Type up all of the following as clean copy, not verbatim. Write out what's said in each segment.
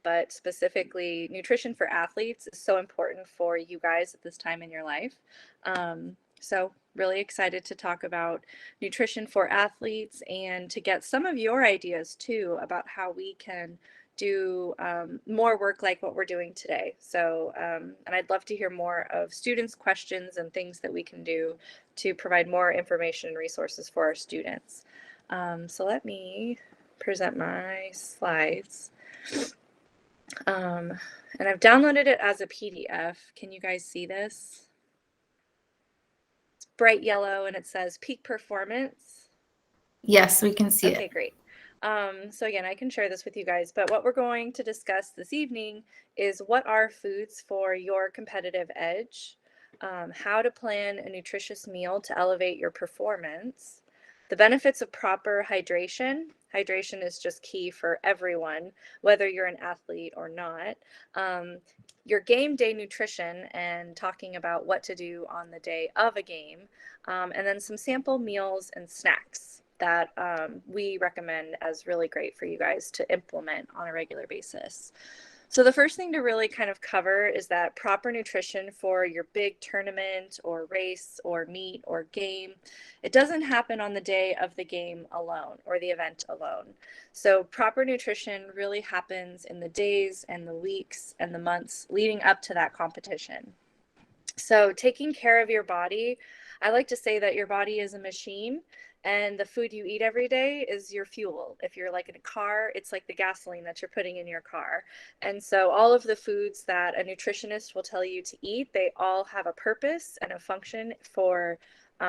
but specifically nutrition for athletes is so important for you guys at this time in your life. So really excited to talk about nutrition for athletes and to get some of your ideas too about how we can do more work like what we're doing today. So, and I'd love to hear more of students' questions and things that we can do to provide more information and resources for our students. So let me present my slides. And I've downloaded it as a PDF. Can you guys see this? It's bright yellow and it says peak performance. Yes, we can see it. Okay, great. So again, I can share this with you guys, but what we're going to discuss this evening is what are foods for your competitive edge, how to plan a nutritious meal to elevate your performance, the benefits of proper hydration. Hydration is just key for everyone, whether you're an athlete or not. Your game day nutrition and talking about what to do on the day of a game, and then some sample meals and snacks that we recommend as really great for you guys to implement on a regular basis. So the first thing to really kind of cover is that proper nutrition for your big tournament or race or meet or game, it doesn't happen on the day of the game alone or the event alone. So proper nutrition really happens in the days and the weeks and the months leading up to that competition. So taking care of your body, I like to say that your body is a machine and the food you eat every day is your fuel. If you're like in a car, it's like the gasoline that you're putting in your car. And so all of the foods that a nutritionist will tell you to eat, they all have a purpose and a function for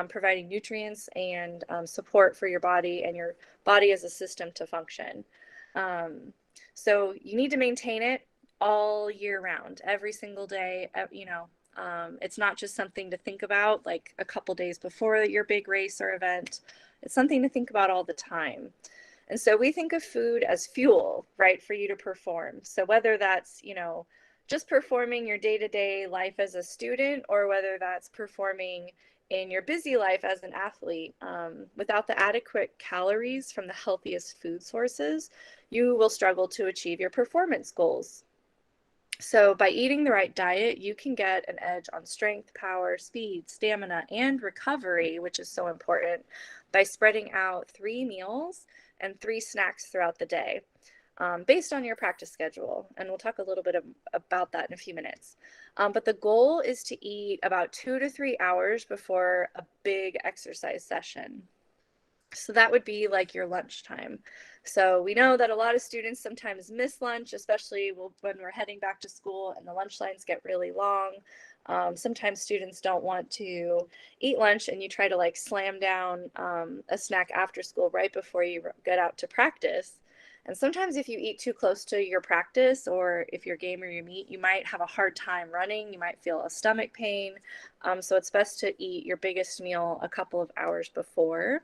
providing nutrients and support for your body and your body as a system to function. So you need to maintain it all year round, every single day, you know. It's not just something to think about like a couple days before your big race or event. It's something to think about all the time. And so we think of food as fuel, right, for you to perform. So whether that's, you know, just performing your day-to-day life as a student or whether that's performing in your busy life as an athlete, without the adequate calories from the healthiest food sources, you will struggle to achieve your performance goals. So by eating the right diet, you can get an edge on strength, power, speed, stamina, and recovery, which is so important, by spreading out 3 meals and 3 snacks throughout the day, based on your practice schedule. And we'll talk a little bit about that in a few minutes. But the goal is to eat about 2 to 3 hours before a big exercise session. So that would be like your lunchtime. So we know that a lot of students sometimes miss lunch, especially when we're heading back to school and the lunch lines get really long. Sometimes students don't want to eat lunch and you try to like slam down a snack after school right before you get out to practice. And sometimes if you eat too close to your practice or if your game or your meet, you might have a hard time running. You might feel a stomach pain. So it's best to eat your biggest meal a couple of hours before.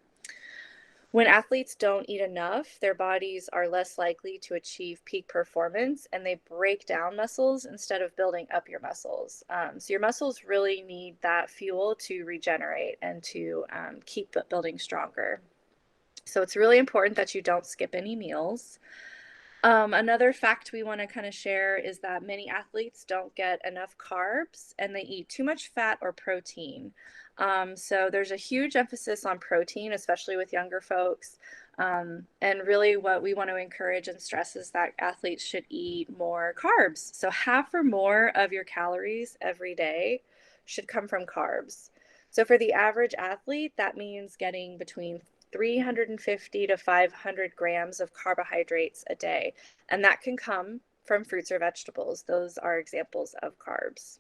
When athletes don't eat enough, their bodies are less likely to achieve peak performance and they break down muscles instead of building up your muscles. So your muscles really need that fuel to regenerate and to keep building stronger. So it's really important that you don't skip any meals. Another fact we want to kind of share is that many athletes don't get enough carbs and they eat too much fat or protein. So there's a huge emphasis on protein, especially with younger folks. And really what we want to encourage and stress is that athletes should eat more carbs. So half or more of your calories every day should come from carbs. So for the average athlete, that means getting between 350 to 500 grams of carbohydrates a day. And that can come from fruits or vegetables. Those are examples of carbs.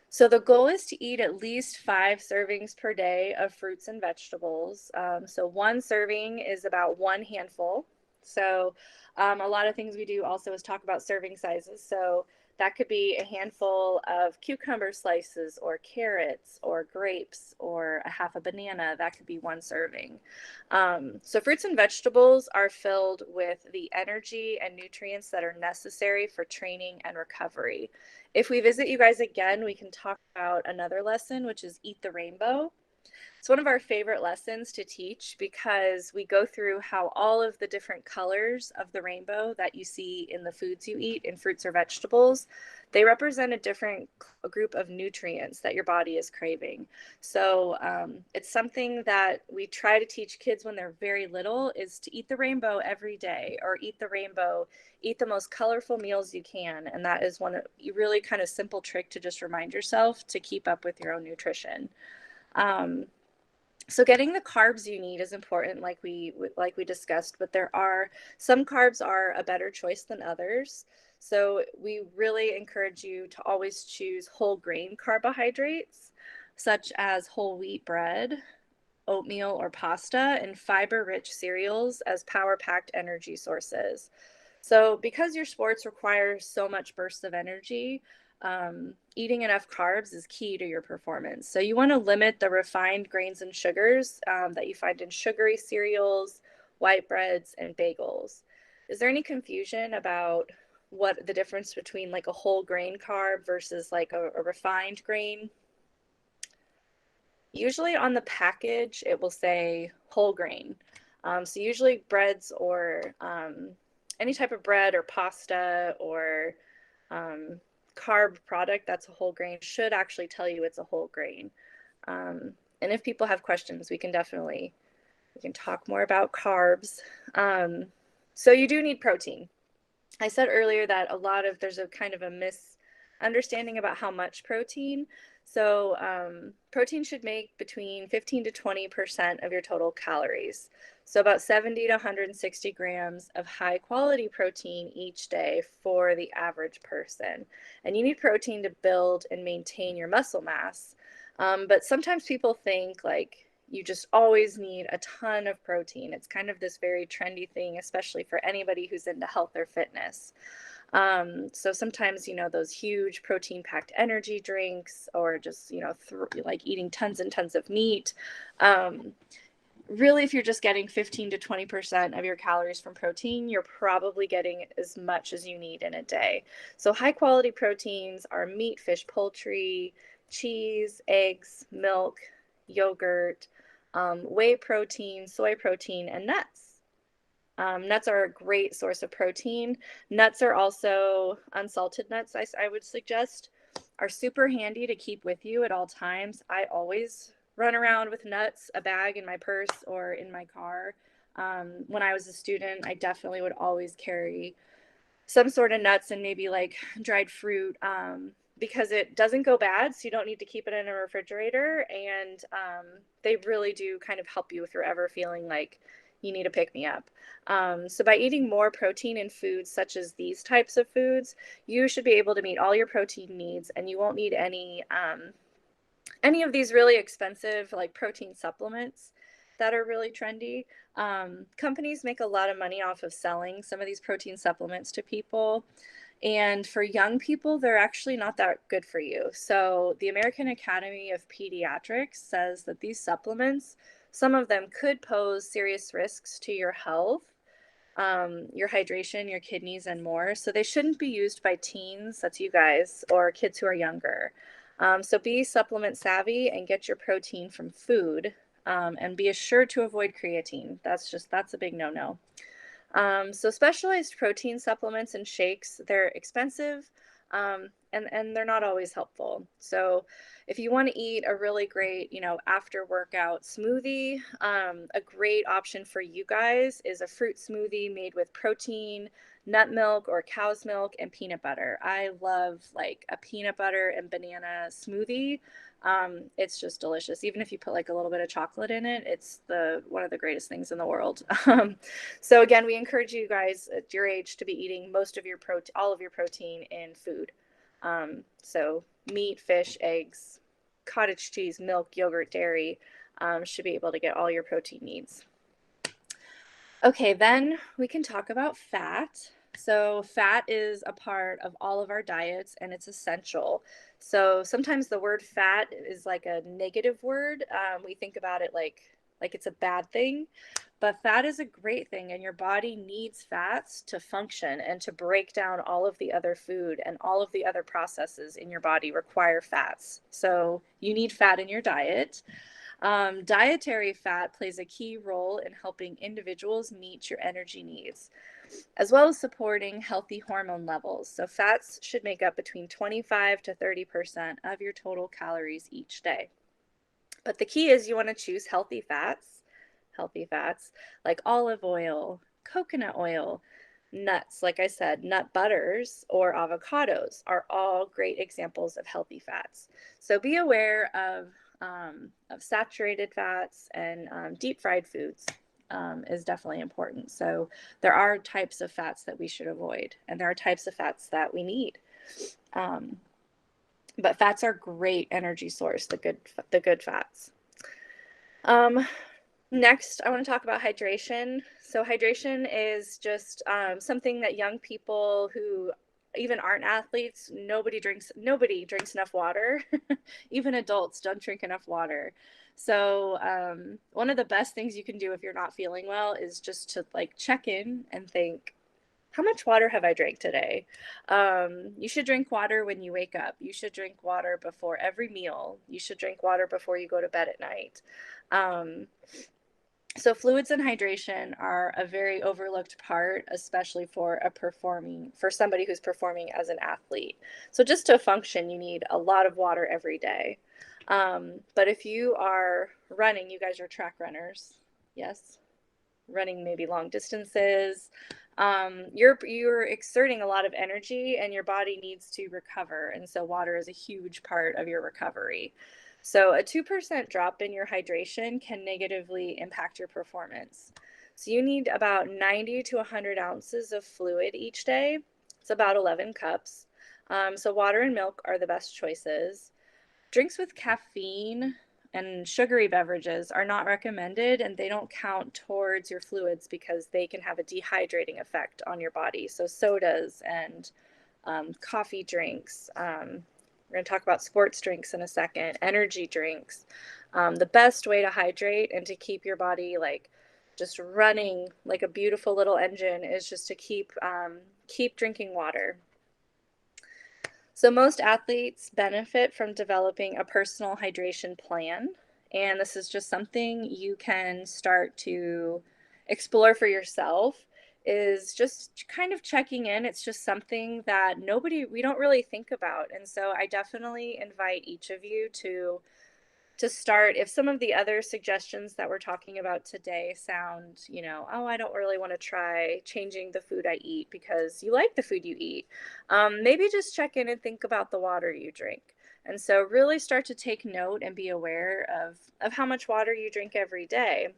So the goal is to eat at least 5 servings per day of fruits and vegetables. So 1 serving is about 1 handful. So a lot of things we do also is talk about serving sizes. So that could be a handful of cucumber slices or carrots or grapes or a half a banana. That could be 1 serving. So fruits and vegetables are filled with the energy and nutrients that are necessary for training and recovery. If we visit you guys again, we can talk about another lesson, which is Eat the Rainbow. It's one of our favorite lessons to teach because we go through how all of the different colors of the rainbow that you see in the foods you eat, in fruits or vegetables, they represent a different group of nutrients that your body is craving. So it's something that we try to teach kids when they're very little, is to eat the rainbow every day, or eat the rainbow, eat the most colorful meals you can. And that is one of really kind of simple trick to just remind yourself to keep up with your own nutrition. So getting the carbs you need is important, like we discussed, but there are some carbs are a better choice than others. So we really encourage you to always choose whole grain carbohydrates, such as whole wheat bread, oatmeal or pasta, and fiber-rich cereals as power-packed energy sources. So because your sports require so much bursts of energy, eating enough carbs is key to your performance. So you want to limit the refined grains and sugars that you find in sugary cereals, white breads, and bagels. Is there any confusion about what the difference between like a whole grain carb versus like a refined grain? Usually on the package, it will say whole grain. So usually breads or any type of bread or pasta or carb product that's a whole grain should actually tell you it's a whole grain. And if people have questions, we can talk more about carbs. So you do need protein. I said earlier that there's a kind of a misunderstanding about how much protein. So protein should make between 15 to 20% of your total calories. So about 70 to 160 grams of high quality protein each day for the average person. And you need protein to build and maintain your muscle mass. But sometimes people think like you just always need a ton of protein. It's kind of this very trendy thing, especially for anybody who's into health or fitness. So sometimes, those huge protein packed energy drinks, or just, like eating tons and tons of meat. Really, if you're just getting 15 to 20% of your calories from protein, you're probably getting as much as you need in a day. So high quality proteins are meat, fish, poultry, cheese, eggs, milk, yogurt, whey protein, soy protein, and nuts. Nuts are a great source of protein. Nuts are also unsalted nuts, I would suggest, are super handy to keep with you at all times. I always run around with nuts, a bag in my purse or in my car. When I was a student, I definitely would always carry some sort of nuts and maybe like dried fruit, because it doesn't go bad, so you don't need to keep it in a refrigerator, and they really do kind of help you if you're ever feeling like you need to pick me up. So by eating more protein in foods such as these types of foods, you should be able to meet all your protein needs, and you won't need any of these really expensive like protein supplements that are really trendy. Companies make a lot of money off of selling some of these protein supplements to people. And for young people, they're actually not that good for you. So the American Academy of Pediatrics says that these supplements, some of them could pose serious risks to your health, your hydration, your kidneys, and more. So they shouldn't be used by teens, that's you guys, or kids who are younger. So be supplement savvy and get your protein from food, and be assured to avoid creatine. That's a big no-no. So specialized protein supplements and shakes, they're expensive, and they're not always helpful. So if you want to eat a really great, after workout smoothie, a great option for you guys is a fruit smoothie made with protein, nut milk or cow's milk, and peanut butter. I love like a peanut butter and banana smoothie. It's just delicious. Even if you put like a little bit of chocolate in it, it's one of the greatest things in the world. So again, we encourage you guys at your age to be eating all of your protein in food. So meat, fish, eggs, cottage cheese, milk, yogurt, dairy, should be able to get all your protein needs. Okay, then we can talk about fat. So fat is a part of all of our diets, and it's essential. So sometimes the word fat is like a negative word. We think about it like it's a bad thing, but fat is a great thing, and your body needs fats to function and to break down all of the other food, and all of the other processes in your body require fats. So you need fat in your diet. Dietary fat plays a key role in helping individuals meet your energy needs, as well as supporting healthy hormone levels. So fats should make up between 25 to 30% of your total calories each day. But the key is you want to choose healthy fats like olive oil, coconut oil, nuts, like I said, nut butters or avocados are all great examples of healthy fats. So be aware of saturated fats and deep fried foods is definitely important. So there are types of fats that we should avoid, and there are types of fats that we need. But fats are great energy source, the good fats. Next, I want to talk about hydration. So hydration is just something that young people who even aren't athletes, nobody drinks enough water. Even adults don't drink enough water. So one of the best things you can do if you're not feeling well is just to like check in and think, how much water have I drank today? You should drink water when you wake up. You should drink water before every meal. You should drink water before you go to bed at night. So fluids and hydration are a very overlooked part, especially for somebody who's performing as an athlete. So just to function, you need a lot of water every day. But if you are running, you guys are track runners, yes? Running maybe long distances, you're exerting a lot of energy and your body needs to recover. And so water is a huge part of your recovery. So a 2% drop in your hydration can negatively impact your performance. So you need about 90 to 100 ounces of fluid each day. It's about 11 cups. So water and milk are the best choices. Drinks with caffeine and sugary beverages are not recommended, and they don't count towards your fluids because they can have a dehydrating effect on your body. So sodas and coffee drinks. We're going to talk about sports drinks in a second, energy drinks. The best way to hydrate and to keep your body like just running like a beautiful little engine is just to keep drinking water. So most athletes benefit from developing a personal hydration plan, and this is just something you can start to explore for yourself, is just kind of checking in. It's just something that we don't really think about. And so I definitely invite each of you to start. If some of the other suggestions that we're talking about today sound, oh, I don't really want to try changing the food I eat because you like the food you eat, maybe just check in and think about the water you drink. And so really start to take note and be aware of how much water you drink every day,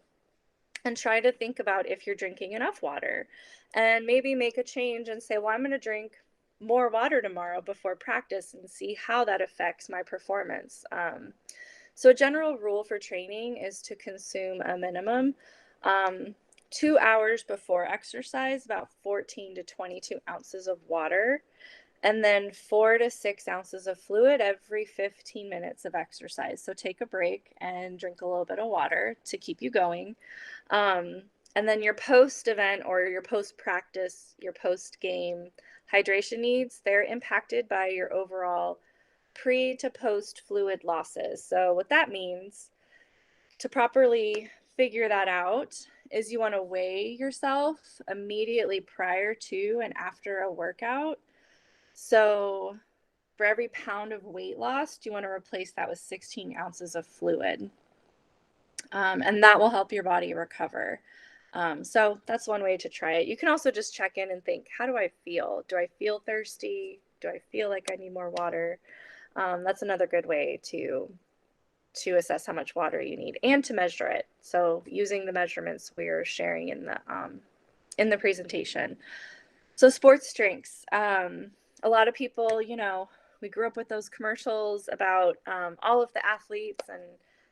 and try to think about if you're drinking enough water, and maybe make a change and say, well, I'm going to drink more water tomorrow before practice and see how that affects my performance. So a general rule for training is to consume a minimum 2 hours before exercise, about 14 to 22 ounces of water, and then 4 to 6 ounces of fluid every 15 minutes of exercise. So take a break and drink a little bit of water to keep you going. And then your post-event or your post-practice, your post-game hydration needs, they're impacted by your overall pre to post fluid losses. So what that means, to properly figure that out, is you want to weigh yourself immediately prior to and after a workout. So for every pound of weight lost, you want to replace that with 16 ounces of fluid. And that will help your body recover. So that's one way to try it. You can also just check in and think, how do I feel? Do I feel thirsty? Do I feel like I need more water? That's another good way to assess how much water you need and to measure it. So using the measurements we're sharing in the presentation. So sports drinks. A lot of people, we grew up with those commercials about all of the athletes and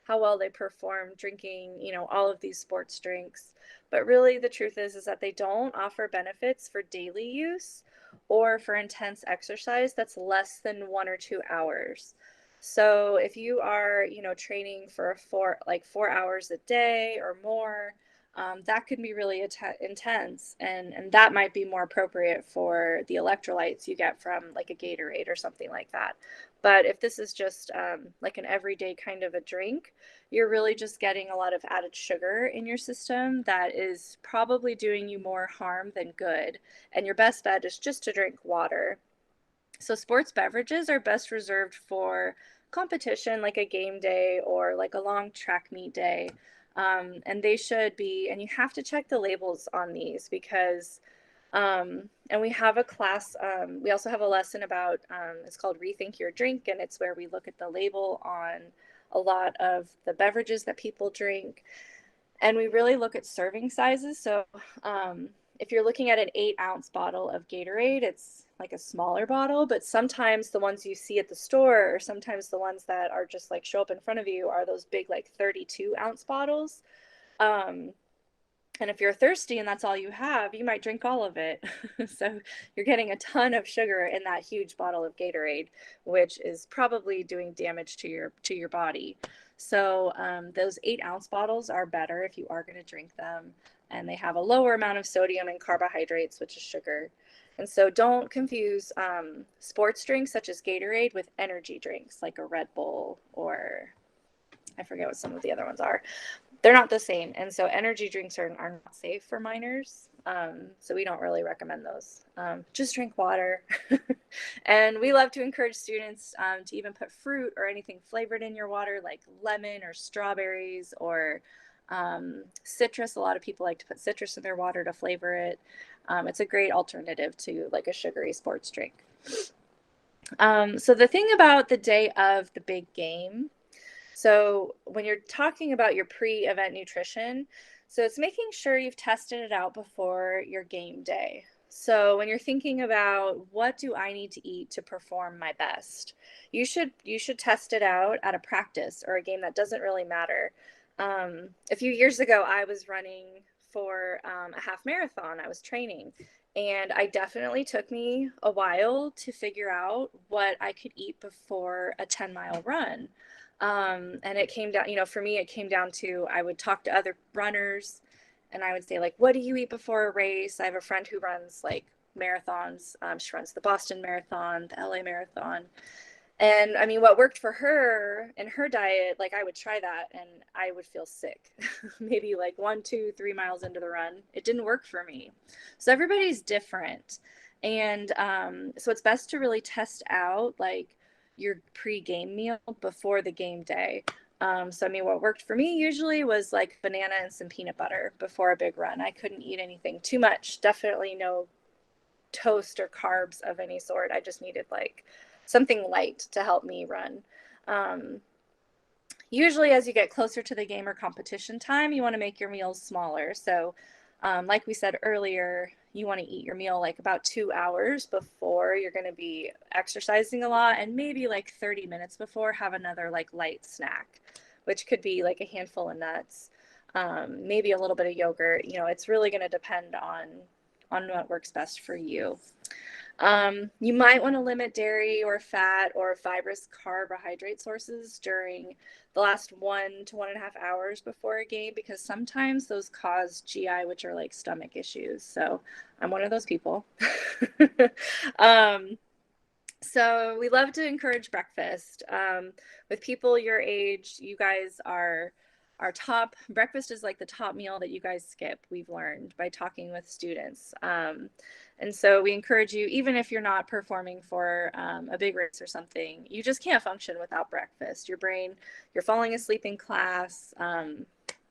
how well they perform drinking, all of these sports drinks. But really the truth is that they don't offer benefits for daily use or for intense exercise that's less than 1 or 2 hours. So if you are, training for 4 hours a day or more, that can be really intense, and that might be more appropriate for the electrolytes you get from like a Gatorade or something like that. But if this is just like an everyday kind of a drink, you're really just getting a lot of added sugar in your system that is probably doing you more harm than good. And your best bet is just to drink water. So sports beverages are best reserved for competition, like a game day or like a long track meet day. And they should be, and you have to check the labels on these because, and we have a class, we also have a lesson about, it's called Rethink Your Drink, and it's where we look at the label on a lot of the beverages that people drink. And we really look at serving sizes. So if you're looking at an 8-ounce bottle of Gatorade, it's like a smaller bottle, but sometimes the ones you see at the store, or sometimes the ones that are just like show up in front of you, are those big like 32-ounce bottles. Um, and if you're thirsty and that's all you have, you might drink all of it. So you're getting a ton of sugar in that huge bottle of Gatorade, which is probably doing damage to your body. So those 8-ounce bottles are better if you are going to drink them, and they have a lower amount of sodium and carbohydrates, which is sugar. And so don't confuse sports drinks such as Gatorade with energy drinks like a Red Bull, or I forget what some of the other ones are. They're not the same. And so energy drinks are not safe for minors. So we don't really recommend those. Just drink water. And we love to encourage students to even put fruit or anything flavored in your water, like lemon or strawberries or citrus. A lot of people like to put citrus in their water to flavor it. It's a great alternative to like a sugary sports drink. So the thing about the day of the big game, so when you're talking about your pre-event nutrition, so it's making sure you've tested it out before your game day. So when you're thinking about what do I need to eat to perform my best, you should test it out at a practice or a game that doesn't really matter. A few years ago, I was running for a half marathon. I was training, and I definitely took me a while to figure out what I could eat before a 10-mile run. And it came down, for me, it came down to I would talk to other runners and I would say, like, what do you eat before a race? I have a friend who runs like marathons. She runs the Boston Marathon, the LA Marathon. And I mean, what worked for her and her diet, like I would try that and I would feel sick, maybe like 1, 2, 3 miles into the run. It didn't work for me. So everybody's different. And so it's best to really test out like your pre-game meal before the game day. So I mean, what worked for me usually was like banana and some peanut butter before a big run. I couldn't eat anything too much. Definitely no toast or carbs of any sort. I just needed like something light to help me run. Um, Usually as you get closer to the game or competition time, you want to make your meals smaller. So like we said earlier, you want to eat your meal like about 2 hours before you're going to be exercising a lot, and maybe like 30 minutes before have another like light snack, which could be like a handful of nuts, maybe a little bit of yogurt. It's really going to depend on what works best for you. You might want to limit dairy or fat or fibrous carbohydrate sources during the last 1 to 1.5 hours before a game, because sometimes those cause GI, which are like stomach issues. So I'm one of those people. um, so we love to encourage breakfast. With people your age, you guys are our top breakfast is like the top meal that you guys skip, we've learned by talking with students. And so we encourage you, even if you're not performing for a big race or something, you just can't function without breakfast. Your brain, you're falling asleep in class.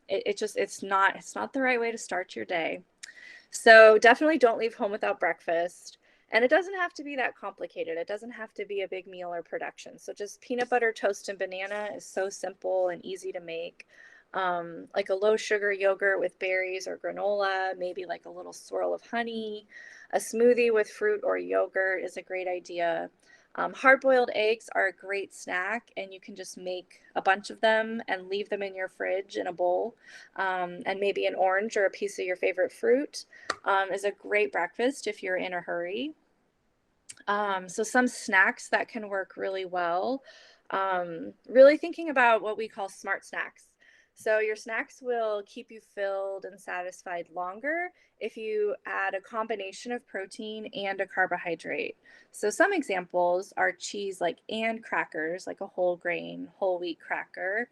It's not the right way to start your day. So definitely don't leave home without breakfast. And it doesn't have to be that complicated. It doesn't have to be a big meal or production. So just peanut butter, toast, and banana is so simple and easy to make. Like a low sugar yogurt with berries or granola, maybe like a little swirl of honey. A smoothie with fruit or yogurt is a great idea. Hard-boiled eggs are a great snack, and you can just make a bunch of them and leave them in your fridge in a bowl. And maybe an orange or a piece of your favorite fruit is a great breakfast if you're in a hurry. So some snacks that can work really well. Really thinking about what we call smart snacks. So your snacks will keep you filled and satisfied longer if you add a combination of protein and a carbohydrate. So some examples are cheese like and crackers, like a whole grain, whole wheat cracker,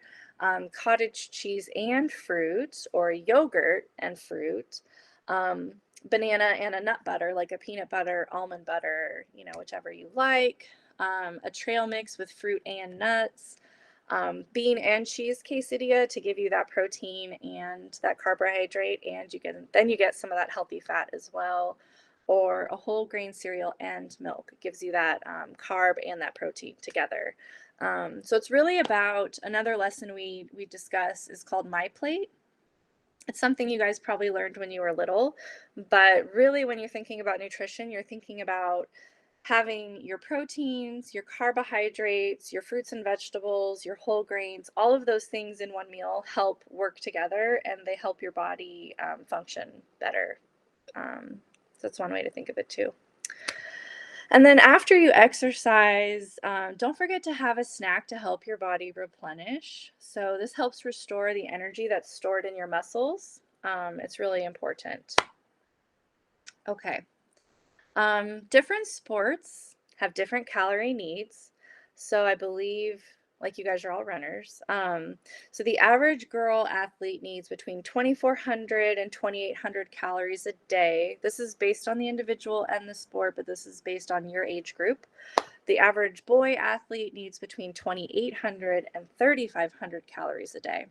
cottage cheese and fruit, or yogurt and fruit, um, banana and a nut butter, like a peanut butter, almond butter, whichever you like, a trail mix with fruit and nuts, bean and cheese quesadilla to give you that protein and that carbohydrate, and you get some of that healthy fat as well, or a whole grain cereal and milk. It gives you that carb and that protein together. So it's really about, another lesson we discuss is called My Plate. It's something you guys probably learned when you were little, but really when you're thinking about nutrition, you're thinking about having your proteins, your carbohydrates, your fruits and vegetables, your whole grains, all of those things in one meal help work together, and they help your body function better. So that's one way to think of it too. And then after you exercise, don't forget to have a snack to help your body replenish. So this helps restore the energy that's stored in your muscles. It's really important. Okay. Different sports have different calorie needs. So I believe, like, you guys are all runners. So the average girl athlete needs between 2,400 and 2,800 calories a day. This is based on the individual and the sport, but this is based on your age group. The average boy athlete needs between 2,800 and 3,500 calories a day,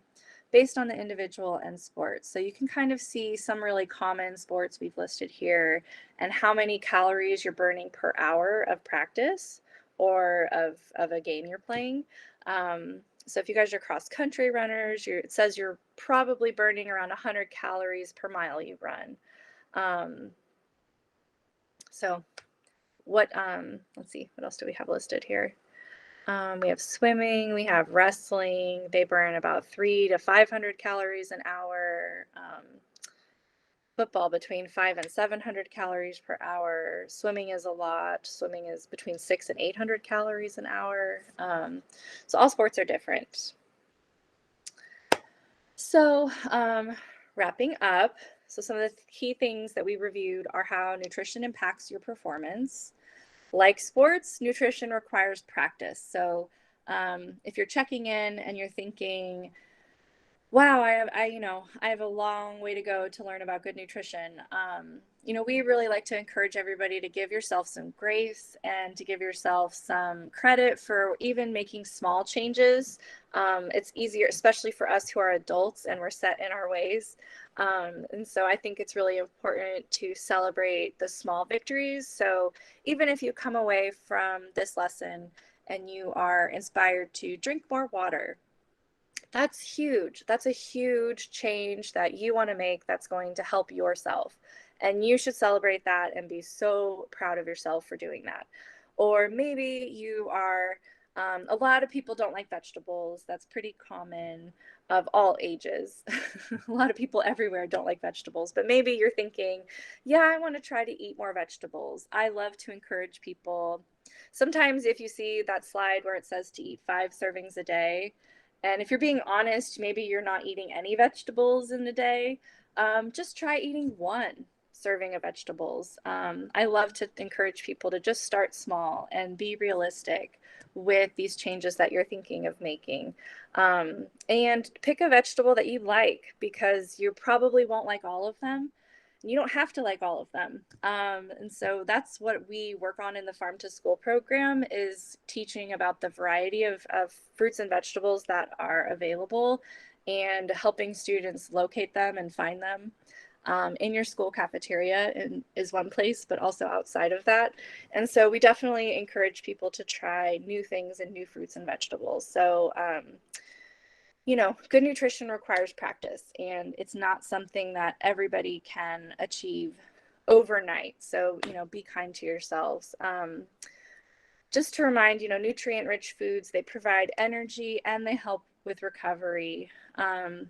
based on the individual and sports. So you can kind of see some really common sports we've listed here and how many calories you're burning per hour of practice or of a game you're playing. So if you guys are cross-country runners, it says you're probably burning around 100 calories per mile you run. So let's see, what else do we have listed here? We have swimming, we have wrestling. They burn about 300 to 500 calories an hour. Football between 500 and 700 calories per hour. Swimming is a lot. Swimming is between 600 and 800 calories an hour. So all sports are different. So wrapping up, so some of the key things that we reviewed are how nutrition impacts your performance. Like sports, nutrition requires practice. So if you're checking in and you're thinking, wow, I have a long way to go to learn about good nutrition. We really like to encourage everybody to give yourself some grace and to give yourself some credit for even making small changes. It's easier, especially for us who are adults and we're set in our ways. And so I think it's really important to celebrate the small victories. So even if you come away from this lesson and you are inspired to drink more water, that's huge. That's a huge change that you want to make that's going to help yourself. And you should celebrate that and be so proud of yourself for doing that. Or maybe you are, a lot of people don't like vegetables. That's pretty common, of all ages. A lot of people everywhere don't like vegetables, but maybe you're thinking, yeah, I want to try to eat more vegetables. I love to encourage people. Sometimes if you see that slide where it says to eat 5 servings a day, and if you're being honest, maybe you're not eating any vegetables in a day, just try eating 1 serving of vegetables. I love to encourage people to just start small and be realistic with these changes that you're thinking of making. And pick a vegetable that you like, because you probably won't like all of them. You don't have to like all of them. And so that's what we work on in the Farm to School program, is teaching about the variety of fruits and vegetables that are available and helping students locate them and find them. In your school cafeteria is one place, but also outside of that. And so we definitely encourage people to try new things and new fruits and vegetables. So good nutrition requires practice, and it's not something that everybody can achieve overnight. So, be kind to yourselves. Just to remind, nutrient-rich foods, they provide energy and they help with recovery.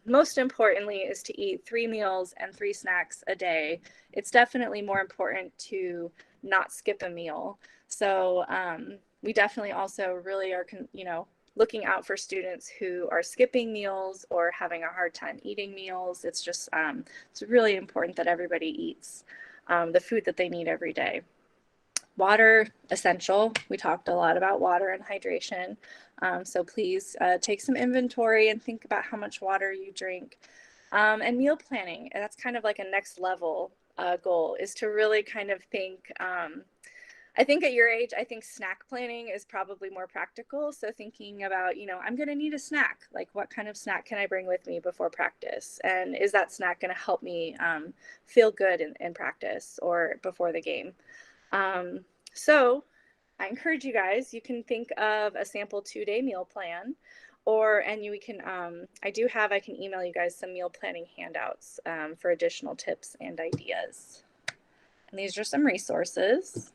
Most importantly is to eat 3 meals and 3 snacks a day. It's definitely more important to not skip a meal. So we definitely also really are, looking out for students who are skipping meals or having a hard time eating meals. It's just, it's really important that everybody eats the food that they need every day. Water, essential. We talked a lot about water and hydration. So please take some inventory and think about how much water you drink. And meal planning, and that's kind of like a next level goal, is to really kind of think, I think at your age, I think snack planning is probably more practical. So thinking about, I'm going to need a snack. Like, what kind of snack can I bring with me before practice? And is that snack going to help me feel good in practice or before the game? So I encourage you guys, you can think of a sample 2-day meal plan, and you can, I can email you guys some meal planning handouts for additional tips and ideas. And these are some resources.